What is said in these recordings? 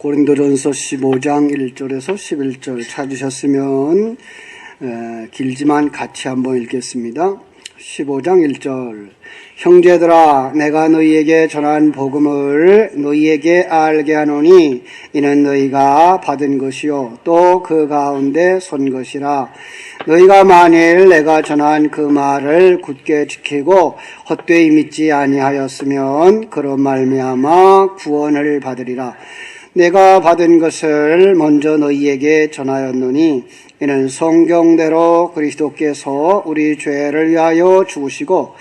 고린도전서 15장 1절에서 11절 찾으셨으면 길지만 같이 한번 읽겠습니다. 15장 1절 형제들아 내가 너희에게 전한 복음을 너희에게 알게 하노니 이는 너희가 받은 것이요 또 그 가운데 선 것이라. 너희가 만일 내가 전한 그 말을 굳게 지키고 헛되이 믿지 아니하였으면 그런 말미암아 구원을 받으리라. 내가 받은 것을 먼저 너희에게 전하였노니 이는 성경대로 그리스도께서 우리 죄를 위하여 죽으시고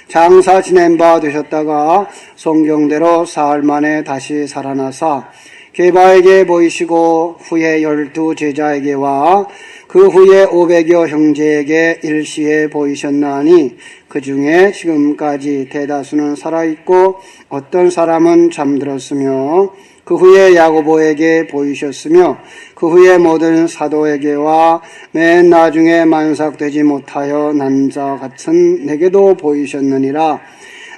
장사 지낸 바 되셨다가 성경대로 사흘 만에 다시 살아나사 게바에게 보이시고 후에 12 제자에게와 그 후에 500여 형제에게 일시에 보이셨나니 그 중에 지금까지 대다수는 살아있고 어떤 사람은 잠들었으며 그 후에 야고보에게 보이셨으며 그 후에 모든 사도에게와 맨 나중에 만삭되지 못하여 난 자 같은 내게도 보이셨느니라.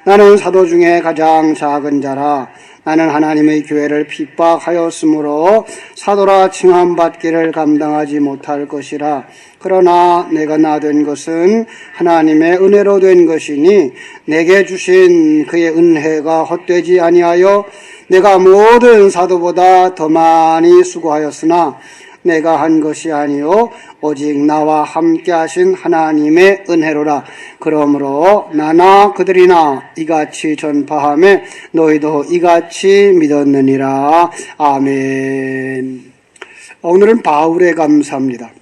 나는 사도 중에 가장 작은 자라. 나는 하나님의 교회를 핍박하였으므로 사도라 칭함받기를 감당하지 못할 것이라. 그러나 내가 나된 것은 하나님의 은혜로 된 것이니 내게 주신 그의 은혜가 헛되지 아니하여 내가 모든 사도보다 더 많이 수고하였으나 내가 한 것이 아니요 오직 나와 함께 하신 하나님의 은혜로라. 그러므로 나나 그들이나 이같이 전파하며 너희도 이같이 믿었느니라. 아멘. 오늘은 바울의 감사입니다.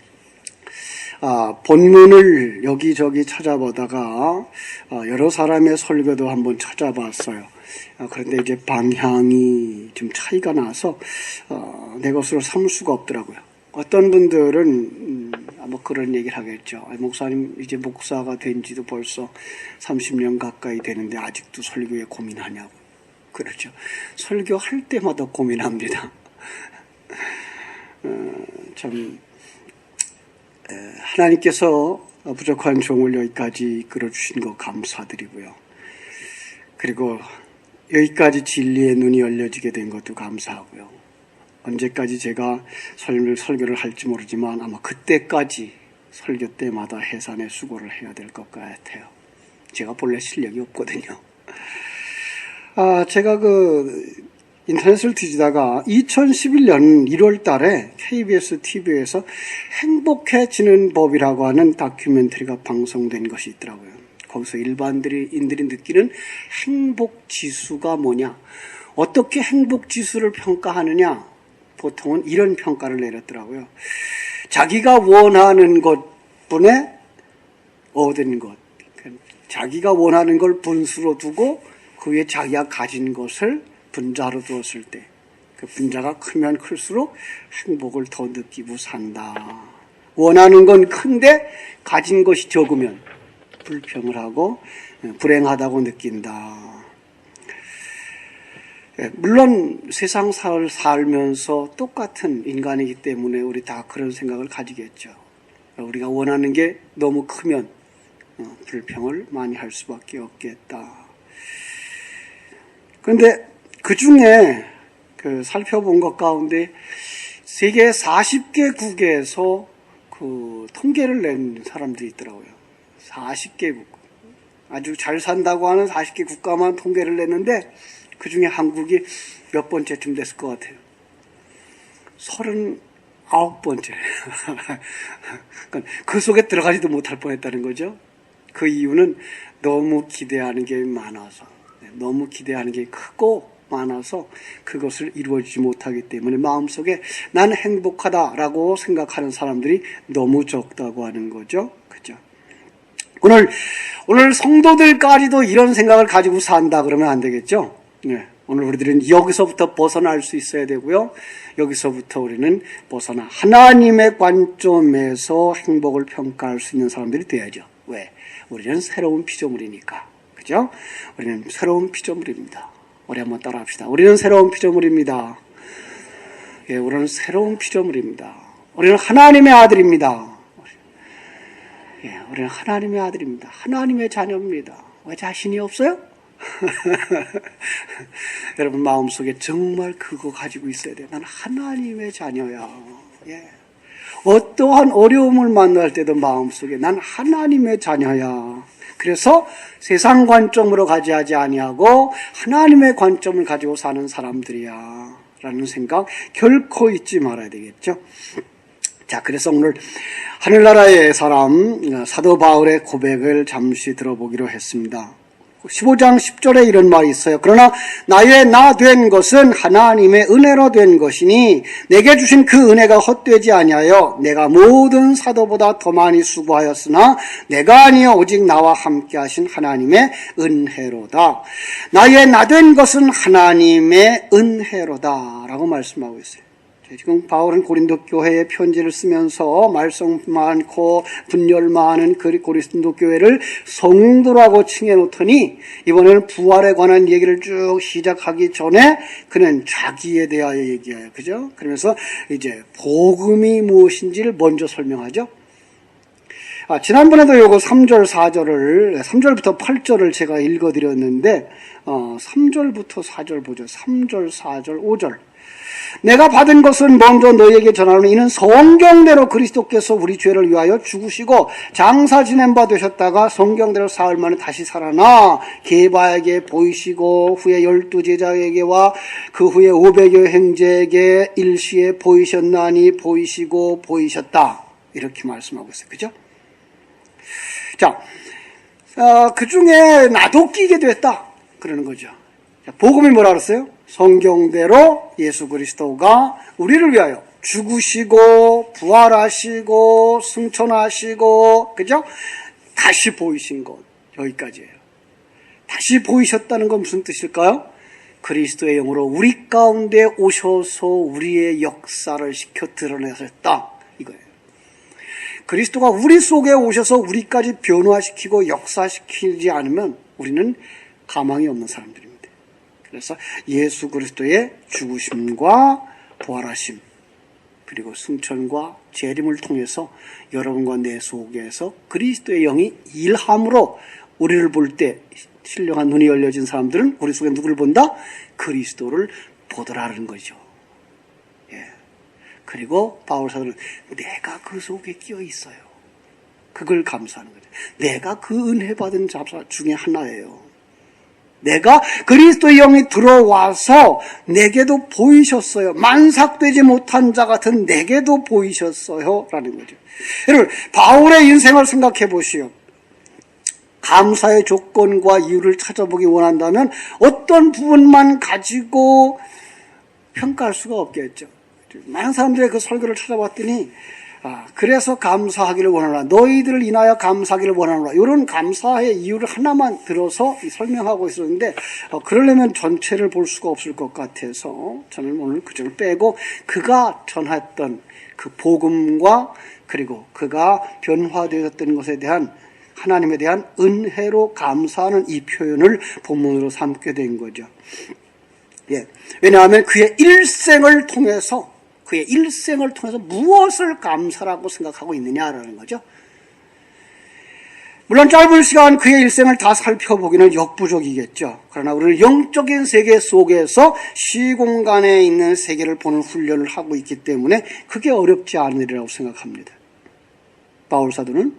본문을 여기저기 찾아보다가 여러 사람의 설교도 한번 찾아봤어요. 그런데 이제 방향이 좀 차이가 나서 내 것으로 삼을 수가 없더라고요. 어떤 분들은 뭐 그런 얘기를 하겠죠. 목사님 이제 목사가 된 지도 벌써 30년 가까이 되는데 아직도 설교에 고민하냐고. 그렇죠. 설교할 때마다 고민합니다. 참 하나님께서 부족한 종을 여기까지 이끌어주신 거 감사드리고요. 그리고 여기까지 진리의 눈이 열려지게 된 것도 감사하고요. 언제까지 제가 설교를 할지 모르지만 아마 그때까지 설교 때마다 해산의 수고를 해야 될 것 같아요. 제가 본래 실력이 없거든요. 제가 인터넷을 뒤지다가 2011년 1월 달에 KBS TV에서 행복해지는 법이라고 하는 다큐멘터리가 방송된 것이 있더라고요. 거기서 일반인들이 느끼는 행복지수가 뭐냐, 어떻게 행복지수를 평가하느냐, 보통은 이런 평가를 내렸더라고요. 자기가 원하는 것분에 얻은 것, 자기가 원하는 걸 분수로 두고 그 위에 자기가 가진 것을 분자로 두었을 때 그 분자가 크면 클수록 행복을 더 느끼고 산다. 원하는 건 큰데 가진 것이 적으면 불평을 하고 불행하다고 느낀다. 물론 세상 살면서 똑같은 인간이기 때문에 우리 다 그런 생각을 가지겠죠. 우리가 원하는 게 너무 크면 불평을 많이 할 수밖에 없겠다. 그런데 그 중에 살펴본 것 가운데 세계 40개국에서 통계를 낸 사람들이 있더라고요. 40개국. 아주 잘 산다고 하는 40개 국가만 통계를 냈는데 그 중에 한국이 몇 번째쯤 됐을 것 같아요. 39번째. 그 속에 들어가지도 못할 뻔했다는 거죠. 그 이유는 너무 기대하는 게 많아서, 너무 기대하는 게 크고 많아서 그것을 이루어지지 못하기 때문에 마음속에 나는 행복하다라고 생각하는 사람들이 너무 적다고 하는 거죠. 그죠? 오늘 성도들까지도 이런 생각을 가지고 산다 그러면 안 되겠죠? 네. 오늘 우리들은 여기서부터 벗어날 수 있어야 되고요. 여기서부터 우리는 벗어나 하나님의 관점에서 행복을 평가할 수 있는 사람들이 돼야죠. 왜? 우리는 새로운 피조물이니까. 그죠? 우리는 새로운 피조물입니다. 우리 한번 따라 합시다. 우리는 새로운 피조물입니다. 예, 우리는 새로운 피조물입니다. 우리는 하나님의 아들입니다. 예, 우리는 하나님의 아들입니다. 하나님의 자녀입니다. 왜 자신이 없어요? 여러분 마음속에 정말 그거 가지고 있어야 돼요. 나는 하나님의 자녀야. 예. 어떠한 어려움을 만날 때도 마음속에 난 하나님의 자녀야. 그래서 세상 관점으로 가지하지 아니하고 하나님의 관점을 가지고 사는 사람들이야 라는 생각 결코 잊지 말아야 되겠죠. 자, 그래서 오늘 하늘나라의 사람 사도 바울의 고백을 잠시 들어보기로 했습니다. 15장 10절에 이런 말이 있어요. 그러나 나의 나 된 것은 하나님의 은혜로 된 것이니 내게 주신 그 은혜가 헛되지 아니하여 내가 모든 사도보다 더 많이 수고하였으나 내가 아니여 오직 나와 함께 하신 하나님의 은혜로다. 나의 나 된 것은 하나님의 은혜로다 라고 말씀하고 있어요. 지금 바울은 고린도 교회에 편지를 쓰면서 말씀 많고 분열 많은 고린도 교회를 성도라고 칭해 놓더니 이번에는 부활에 관한 얘기를 쭉 시작하기 전에 그는 자기에 대하여 얘기해요. 그죠? 그러면서 이제 복음이 무엇인지를 먼저 설명하죠. 지난번에도 요거 3절 4절을 3절부터 8절을 제가 읽어드렸는데 3절부터 4절 보죠. 3절 4절 5절 내가 받은 것은 먼저 너희에게 전하노니 이는 성경대로 그리스도께서 우리 죄를 위하여 죽으시고 장사 지낸 바 되셨다가 성경대로 사흘 만에 다시 살아나 게바에게 보이시고 후에 12제자에게와 그 후에 500여 형제에게 일시에 보이셨나니 보이시고 보이셨다 이렇게 말씀하고 있어요. 그죠? 자, 그 중에 나도 끼게 됐다 그러는 거죠. 자, 복음이 뭐라 그랬어요? 성경대로 예수 그리스도가 우리를 위하여 죽으시고 부활하시고 승천하시고 그죠? 다시 보이신 것 여기까지예요. 다시 보이셨다는 건 무슨 뜻일까요? 그리스도의 영으로 우리 가운데 오셔서 우리의 역사를 시켜 드러내셨다 이거예요. 그리스도가 우리 속에 오셔서 우리까지 변화시키고 역사시키지 않으면 우리는 가망이 없는 사람들입니다. 그래서 예수 그리스도의 죽으심과 부활하심 그리고 승천과 재림을 통해서 여러분과 내 속에서 그리스도의 영이 일함으로 우리를 볼 때 신령한 눈이 열려진 사람들은 우리 속에 누구를 본다? 그리스도를 보더라는 거죠. 예. 그리고 바울 사도는 내가 그 속에 끼어 있어요. 그걸 감사하는 거죠. 내가 그 은혜 받은 자 중에 하나예요. 내가 그리스도의 영이 들어와서 내게도 보이셨어요. 만삭되지 못한 자 같은 내게도 보이셨어요. 라는 거죠. 여러분, 바울의 인생을 생각해 보시오. 감사의 조건과 이유를 찾아보기 원한다면 어떤 부분만 가지고 평가할 수가 없겠죠. 많은 사람들의 그 설교를 찾아봤더니 그래서 감사하기를 원하노라. 너희들을 인하여 감사하기를 원하노라. 이런 감사의 이유를 하나만 들어서 설명하고 있었는데 그러려면 전체를 볼 수가 없을 것 같아서 저는 오늘 그 점을 빼고 그가 전했던 그 복음과 그리고 그가 변화되었던 것에 대한 하나님에 대한 은혜로 감사하는 이 표현을 본문으로 삼게 된 거죠. 예. 왜냐하면 그의 일생을 통해서 무엇을 감사라고 생각하고 있느냐라는 거죠. 물론 짧은 시간 그의 일생을 다 살펴보기는 역부족이겠죠. 그러나 우리는 영적인 세계 속에서 시공간에 있는 세계를 보는 훈련을 하고 있기 때문에 그게 어렵지 않으리라고 생각합니다. 바울 사도는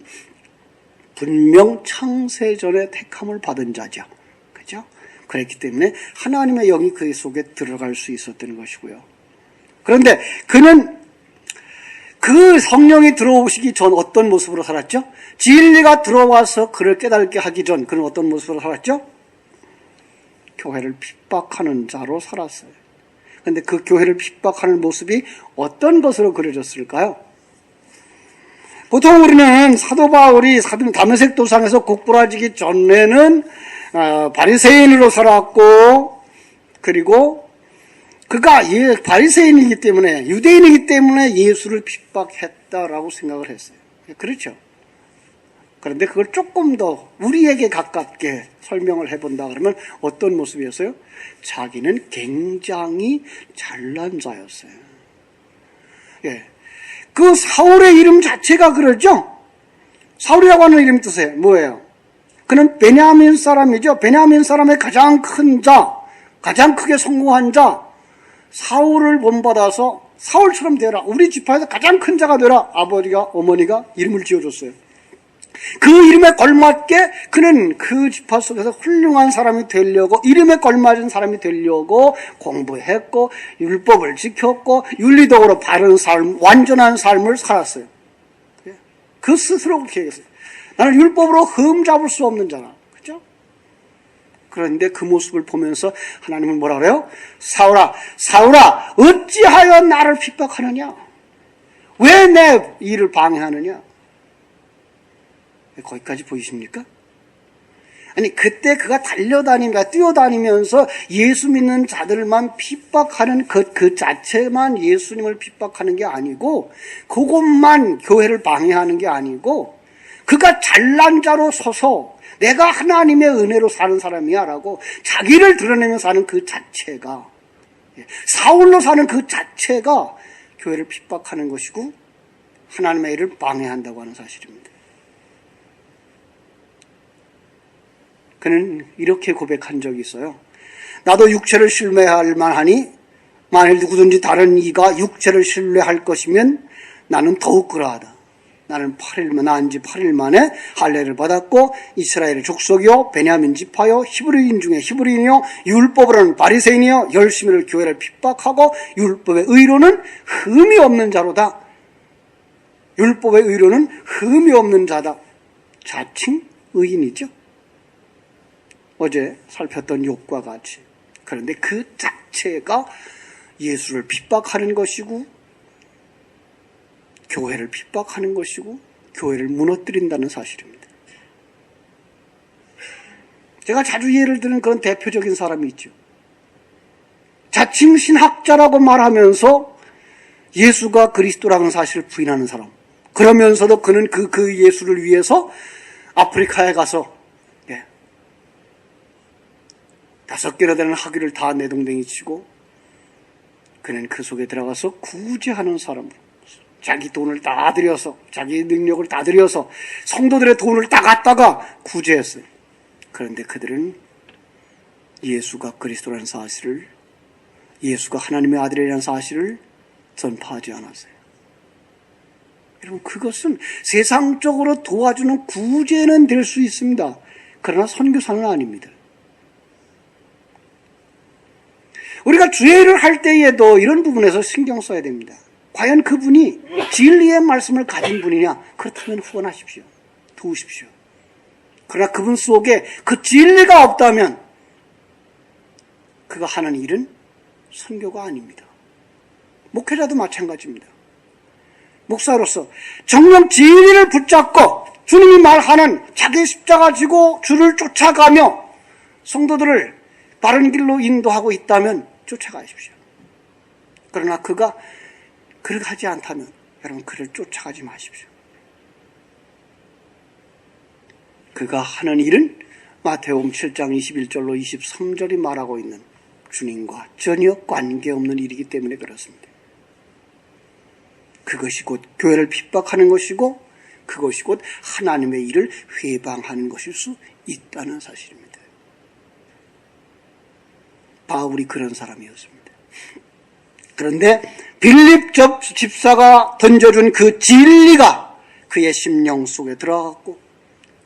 분명 창세전에 택함을 받은 자죠. 그죠? 그랬기 때문에 하나님의 영이 그의 속에 들어갈 수 있었던 것이고요. 그런데 그는 그 성령이 들어오시기 전 어떤 모습으로 살았죠? 진리가 들어와서 그를 깨닫게 하기 전 그는 어떤 모습으로 살았죠? 교회를 핍박하는 자로 살았어요. 그런데 그 교회를 핍박하는 모습이 어떤 것으로 그려졌을까요? 보통 우리는 사도 바울이 다메섹 도상에서 곡부라지기 전에는 바리새인으로 살았고 그리고 그가 바리새인이기 때문에 유대인이기 때문에 예수를 핍박했다라고 생각을 했어요. 그렇죠. 그런데 그걸 조금 더 우리에게 가깝게 설명을 해본다 그러면 어떤 모습이었어요? 자기는 굉장히 잘난 자였어요. 예. 그 사울의 이름 자체가 그러죠. 사울이라고 하는 이름 뜻이 뭐예요? 그는 베냐민 사람이죠. 베냐민 사람의 가장 큰 자, 가장 크게 성공한 자, 사울을 본받아서 사울처럼 되라. 우리 지파에서 가장 큰 자가 되라. 아버지가, 어머니가 이름을 지어줬어요. 그 이름에 걸맞게 그는 그 지파 속에서 훌륭한 사람이 되려고, 이름에 걸맞은 사람이 되려고 공부했고, 율법을 지켰고, 윤리적으로 바른 삶, 완전한 삶을 살았어요. 그 스스로 그렇게 얘기했어요. 나는 율법으로 흠 잡을 수 없는 자라. 그죠? 그런데 그 모습을 보면서 하나님은 뭐라 그래요? 사울아, 사울아, 어찌하여 나를 핍박하느냐? 왜 내 일을 방해하느냐? 거기까지 보이십니까? 아니, 그때 그가 뛰어다니면서 예수 믿는 자들만 핍박하는 그 자체만 예수님을 핍박하는 게 아니고, 그것만 교회를 방해하는 게 아니고, 그가 잘난 자로 서서 내가 하나님의 은혜로 사는 사람이야 라고 자기를 드러내며 사는 그 자체가, 사울로 사는 그 자체가 교회를 핍박하는 것이고 하나님의 일을 방해한다고 하는 사실입니다. 그는 이렇게 고백한 적이 있어요. 나도 육체를 신뢰할 만하니 만일 누구든지 다른 이가 육체를 신뢰할 것이면 나는 더욱 그러하다. 나는 나은 지 8일 만에 할례를 받았고 이스라엘의 족속이요 베냐민 지파요 히브리인 중에 히브리인이요 율법으로는 바리새인이요 열심히 교회를 핍박하고 율법의 의로는 흠이 없는 자로다. 율법의 의로는 흠이 없는 자다. 자칭 의인이죠. 어제 살폈던 욥과 같이. 그런데 그 자체가 예수를 핍박하는 것이고 교회를 핍박하는 것이고 교회를 무너뜨린다는 사실입니다. 제가 자주 예를 드는 그런 대표적인 사람이 있죠. 자칭 신학자라고 말하면서 예수가 그리스도라는 사실을 부인하는 사람. 그러면서도 그는 그 예수를 위해서 아프리카에 가서 5개나 되는 학위를 다 내동댕이 치고 그는 그 속에 들어가서 구제하는 사람으로 자기 돈을 다 들여서 자기 능력을 다 들여서 성도들의 돈을 다 갖다가 구제했어요. 그런데 그들은 예수가 그리스도라는 사실을, 예수가 하나님의 아들이라는 사실을 전파하지 않았어요. 여러분, 그것은 세상적으로 도와주는 구제는 될 수 있습니다. 그러나 선교사는 아닙니다. 우리가 주의 일을 할 때에도 이런 부분에서 신경 써야 됩니다. 과연 그분이 진리의 말씀을 가진 분이냐? 그렇다면 후원하십시오. 도우십시오. 그러나 그분 속에 그 진리가 없다면 그가 하는 일은 선교가 아닙니다. 목회자도 마찬가지입니다. 목사로서 정녕 진리를 붙잡고 주님이 말하는 자기 십자가 지고 주를 쫓아가며 성도들을 바른 길로 인도하고 있다면 쫓아가십시오. 그러나 그가 그렇게 하지 않다면 여러분 그를 쫓아가지 마십시오. 그가 하는 일은 마태복음 7장 21절로 23절이 말하고 있는 주님과 전혀 관계없는 일이기 때문에 그렇습니다. 그것이 곧 교회를 핍박하는 것이고 그것이 곧 하나님의 일을 회방하는 것일 수 있다는 사실입니다. 바울이 그런 사람이었습니다. 그런데 빌립 집사가 던져준 그 진리가 그의 심령 속에 들어갔고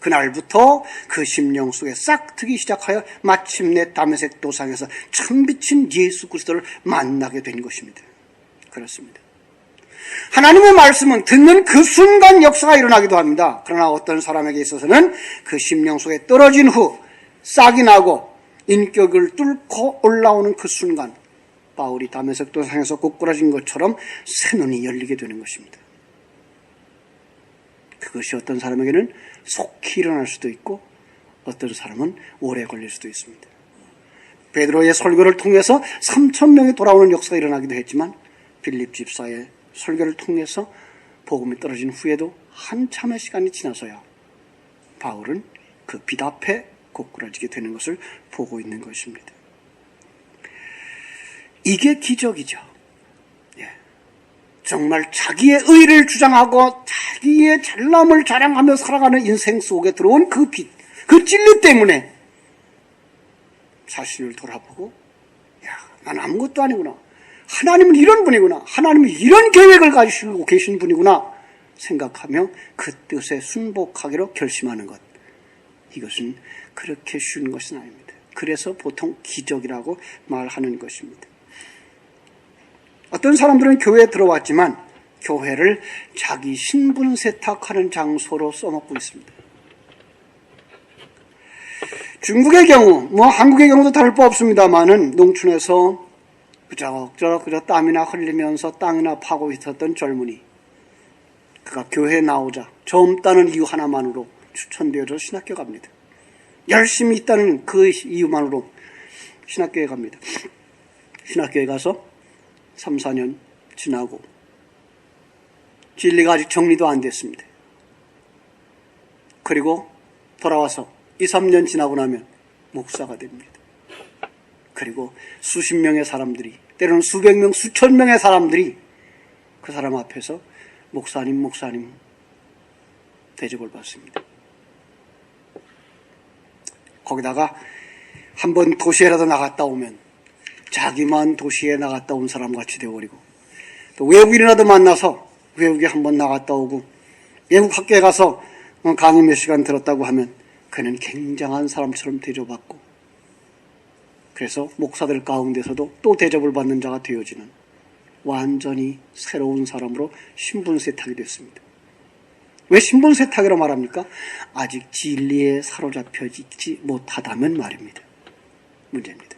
그날부터 그 심령 속에 싹트기 시작하여 마침내 다메섹 도상에서 참빛인 예수 그리스도를 만나게 된 것입니다. 그렇습니다. 하나님의 말씀은 듣는 그 순간 역사가 일어나기도 합니다. 그러나 어떤 사람에게 있어서는 그 심령 속에 떨어진 후 싹이 나고 인격을 뚫고 올라오는 그 순간 바울이 다메섹 도상에서 꼬꾸라진 것처럼 새눈이 열리게 되는 것입니다. 그것이 어떤 사람에게는 속히 일어날 수도 있고 어떤 사람은 오래 걸릴 수도 있습니다. 베드로의 설교를 통해서 3,000명이 돌아오는 역사가 일어나기도 했지만 빌립 집사의 설교를 통해서 복음이 떨어진 후에도 한참의 시간이 지나서야 바울은 그 빛 앞에 고꾸라지게 되는 것을 보고 있는 것입니다. 이게 기적이죠. 정말 자기의 의를 주장하고 자기의 잘남을 자랑하며 살아가는 인생 속에 들어온 그 빛, 그 진리 때문에 자신을 돌아보고, 야, 난 아무것도 아니구나. 하나님은 이런 분이구나. 하나님은 이런 계획을 가지시고 계신 분이구나 생각하며 그 뜻에 순복하기로 결심하는 것. 이것은 그렇게 쉬운 것은 아닙니다. 그래서 보통 기적이라고 말하는 것입니다. 어떤 사람들은 교회에 들어왔지만 교회를 자기 신분 세탁하는 장소로 써먹고 있습니다. 중국의 경우, 한국의 경우도 다를 바 없습니다만은 농촌에서 그저 땀이나 흘리면서 땅이나 파고 있었던 젊은이, 그가 교회에 나오자 젊다는 이유 하나만으로 추천되어져 신학교에 갑니다. 열심히 있다는 그 이유만으로 신학교에 갑니다. 신학교에 가서 3, 4년 지나고 진리가 아직 정리도 안 됐습니다. 그리고 돌아와서 2, 3년 지나고 나면 목사가 됩니다. 그리고 수십 명의 사람들이, 때로는 수백 명, 수천 명의 사람들이 그 사람 앞에서 목사님 대접을 받습니다. 거기다가 한번 도시에라도 나갔다 오면 자기만 도시에 나갔다 온 사람 같이 되어버리고, 또 외국인이라도 만나서 외국에 한번 나갔다 오고 외국 학교에 가서 강의 몇 시간 들었다고 하면 그는 굉장한 사람처럼 대접받고, 그래서 목사들 가운데서도 또 대접을 받는 자가 되어지는 완전히 새로운 사람으로 신분 세탁이 됐습니다. 왜 신분 세탁이라고 말합니까? 아직 진리에 사로잡혀 있지 못하다면 말입니다. 문제입니다.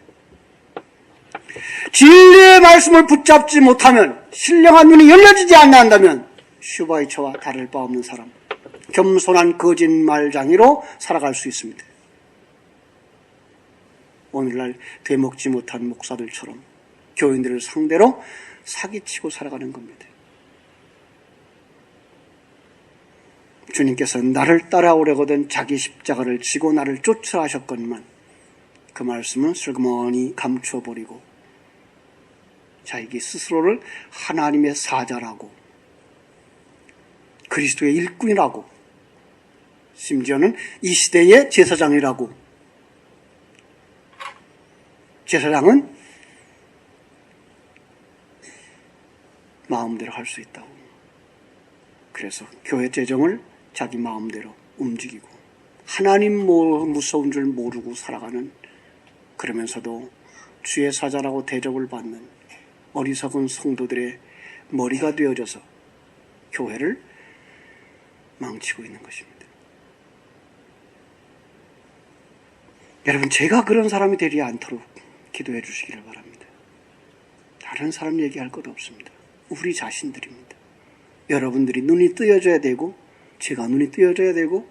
진리의 말씀을 붙잡지 못하면, 신령한 눈이 열려지지 않는다면 슈바이처와 다를 바 없는 사람, 겸손한 거짓말장이로 살아갈 수 있습니다. 오늘날 되먹지 못한 목사들처럼 교인들을 상대로 사기치고 살아가는 겁니다. 주님께서 나를 따라오려거든 자기 십자가를 지고 나를 쫓으라 하셨건만 그 말씀은 슬그머니 감추어버리고 자기 스스로를 하나님의 사자라고, 그리스도의 일꾼이라고, 심지어는 이 시대의 제사장이라고, 제사장은 마음대로 할 수 있다고. 그래서 교회 재정을 자기 마음대로 움직이고 하나님 무서운 줄 모르고 살아가는, 그러면서도 주의 사자라고 대접을 받는 어리석은 성도들의 머리가 되어져서 교회를 망치고 있는 것입니다. 여러분, 제가 그런 사람이 되지 않도록 기도해 주시기를 바랍니다. 다른 사람 얘기할 것 없습니다. 우리 자신들입니다. 여러분들이 눈이 뜨여져야 되고 제가 눈이 뜨여져야 되고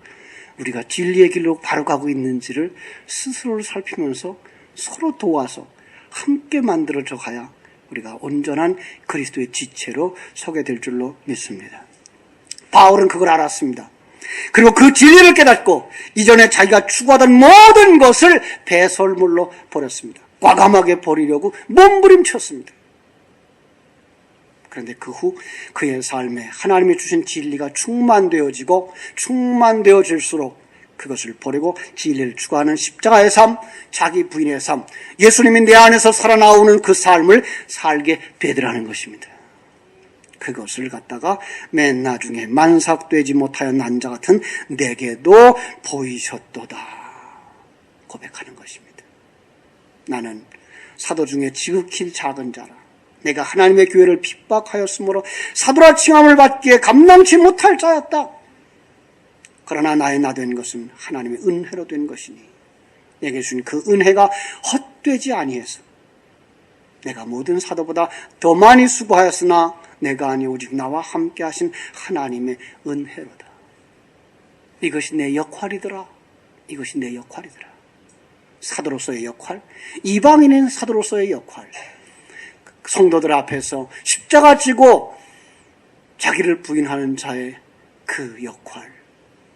우리가 진리의 길로 바로 가고 있는지를 스스로를 살피면서 서로 도와서 함께 만들어져 가야 우리가 온전한 그리스도의 지체로 서게 될 줄로 믿습니다. 바울은 그걸 알았습니다. 그리고 그 진리를 깨닫고 이전에 자기가 추구하던 모든 것을 배설물로 버렸습니다. 과감하게 버리려고 몸부림쳤습니다. 그런데 그 후 그의 삶에 하나님이 주신 진리가 충만되어질수록 그것을 버리고 진리를 추구하는 십자가의 삶, 자기 부인의 삶, 예수님이 내 안에서 살아나오는 그 삶을 살게 되더라는 것입니다. 그것을 갖다가 맨 나중에 만삭되지 못하여 난 자 같은 내게도 보이셨도다 고백하는 것입니다. 나는 사도 중에 지극히 작은 자라. 내가 하나님의 교회를 핍박하였으므로 사도라 칭함을 받기에 감당치 못할 자였다. 그러나 나의 나 된 것은 하나님의 은혜로 된 것이니 내게 주신 그 은혜가 헛되지 아니해서 내가 모든 사도보다 더 많이 수고하였으나 내가 아니 오직 나와 함께 하신 하나님의 은혜로다. 이것이 내 역할이더라. 이것이 내 역할이더라. 사도로서의 역할, 이방인인 사도로서의 역할, 성도들 앞에서 십자가 지고 자기를 부인하는 자의 그 역할,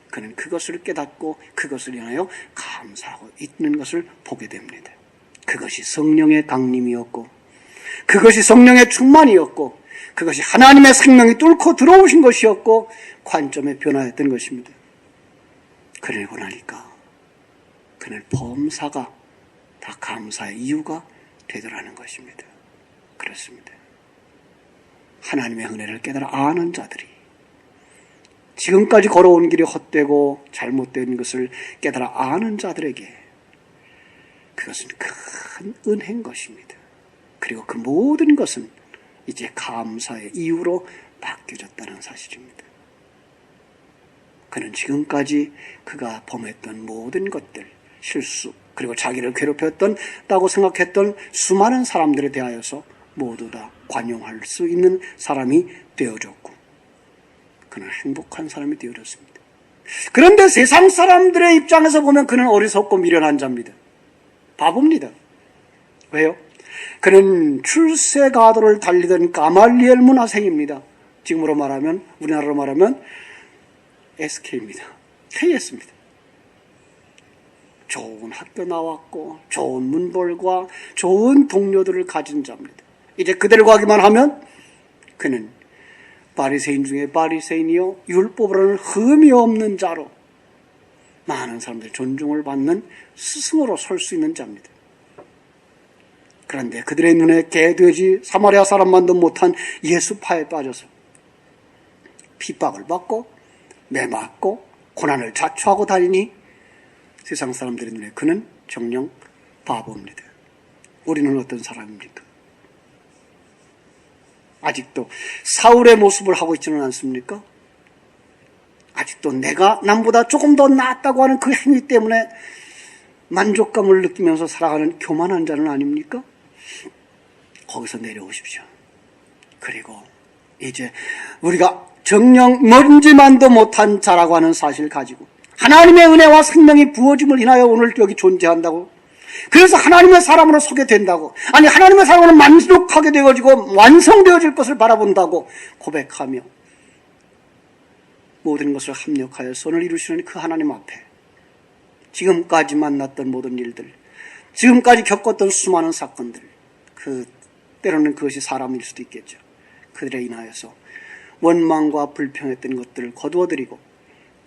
그는 그것을 깨닫고 그것을 인하여 감사하고 있는 것을 보게 됩니다. 그것이 성령의 강림이었고 그것이 성령의 충만이었고 그것이 하나님의 생명이 뚫고 들어오신 것이었고 관점의 변화였던 것입니다. 그러고 나니까 그는 범사가 다 감사의 이유가 되더라는 것입니다. 그렇습니다. 하나님의 은혜를 깨달아 아는 자들이, 지금까지 걸어온 길이 헛되고 잘못된 것을 깨달아 아는 자들에게 그것은 큰 은혜인 것입니다. 그리고 그 모든 것은 이제 감사의 이유로 바뀌어졌다는 사실입니다. 그는 지금까지 그가 범했던 모든 것들, 실수, 그리고 자기를 괴롭혔다고 생각했던 수많은 사람들에 대하여서 모두 다 관용할 수 있는 사람이 되어졌고, 그는 행복한 사람이 되어졌습니다. 그런데 세상 사람들의 입장에서 보면 그는 어리석고 미련한 자입니다. 바보입니다. 왜요? 그는 출세가도를 달리던 가말리엘 문화생입니다. 지금으로 말하면, 우리나라로 말하면 SK입니다. KS입니다. 좋은 학교 나왔고 좋은 문벌과 좋은 동료들을 가진 자입니다. 이제 그대로 가기만 하면 그는 바리새인 중에 바리새인이요 율법으로는 흠이 없는 자로 많은 사람들의 존중을 받는 스승으로 설 수 있는 자입니다. 그런데 그들의 눈에 개돼지 사마리아 사람만도 못한 예수파에 빠져서 핍박을 받고 매맞고 고난을 자초하고 다니니 세상 사람들의 눈에 그는 정녕 바보입니다. 우리는 어떤 사람입니까? 아직도 사울의 모습을 하고 있지는 않습니까? 아직도 내가 남보다 조금 더 낫다고 하는 그 행위 때문에 만족감을 느끼면서 살아가는 교만한 자는 아닙니까? 거기서 내려오십시오. 그리고 이제 우리가 정녕 먼지만도 못한 자라고 하는 사실을 가지고 하나님의 은혜와 생명이 부어짐을 인하여 오늘 여기 존재한다고, 그래서 하나님의 사람으로 서게 된다고, 아니 하나님의 사람으로 만족하게 되어지고 완성되어질 것을 바라본다고 고백하며 모든 것을 합력하여 선을 이루시는 그 하나님 앞에 지금까지 만났던 모든 일들, 지금까지 겪었던 수많은 사건들, 때로는 그것이 사람일 수도 있겠죠. 그들에 인하여서 원망과 불평했던 것들을 거두어드리고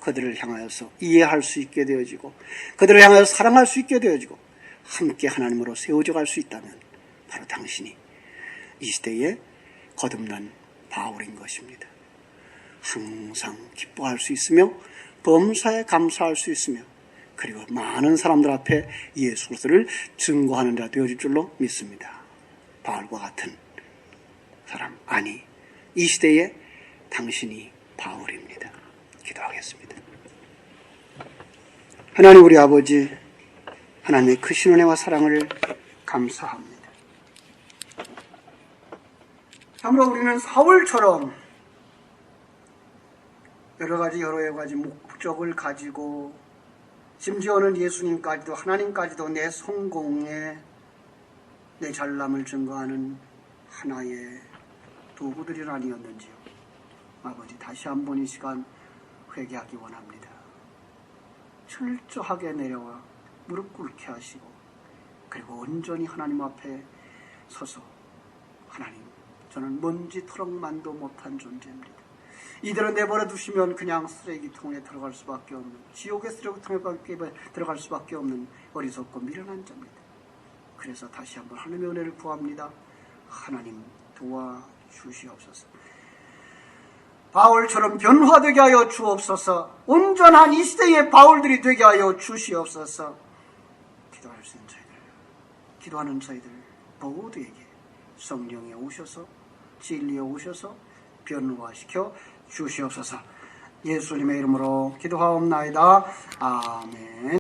그들을 향하여서 이해할 수 있게 되어지고 그들을 향하여 사랑할 수 있게 되어지고 함께 하나님으로 세워져 갈 수 있다면 바로 당신이 이 시대에 거듭난 바울인 것입니다. 항상 기뻐할 수 있으며 범사에 감사할 수 있으며 그리고 많은 사람들 앞에 예수 그리스도를 증거하는 자 되어질 줄로 믿습니다. 바울과 같은 사람, 아니 이 시대에 당신이 바울입니다. 기도하겠습니다. 하나님 우리 아버지, 하나님의 크신 은혜와 사랑을 감사합니다. 참으로 우리는 사울처럼 여러 가지 목적을 가지고 심지어는 예수님까지도 하나님까지도 내 성공에 내 잘남을 증거하는 하나의 도구들이 아니었는지요. 아버지, 다시 한번 이 시간 회개하기 원합니다. 철저하게 내려와 무릎 꿇게 하시고 그리고 온전히 하나님 앞에 서서 하나님, 저는 먼지 토록만도 못한 존재입니다. 이대로 내버려 두시면 그냥 쓰레기통에 들어갈 수밖에 없는, 지옥의 쓰레기통에 들어갈 수밖에 없는 어리석고 미련한 자입니다. 그래서 다시 한번 하나님의 은혜를 구합니다. 하나님 도와주시옵소서. 바울처럼 변화되게 하여 주옵소서. 온전한 이 시대의 바울들이 되게 하여 주시옵소서. 기도할 수 있는 저희들, 기도하는 저희들 모두에게 성령이 오셔서 진리에 오셔서 변화시켜 주시옵소서. 예수님의 이름으로 기도하옵나이다. 아멘.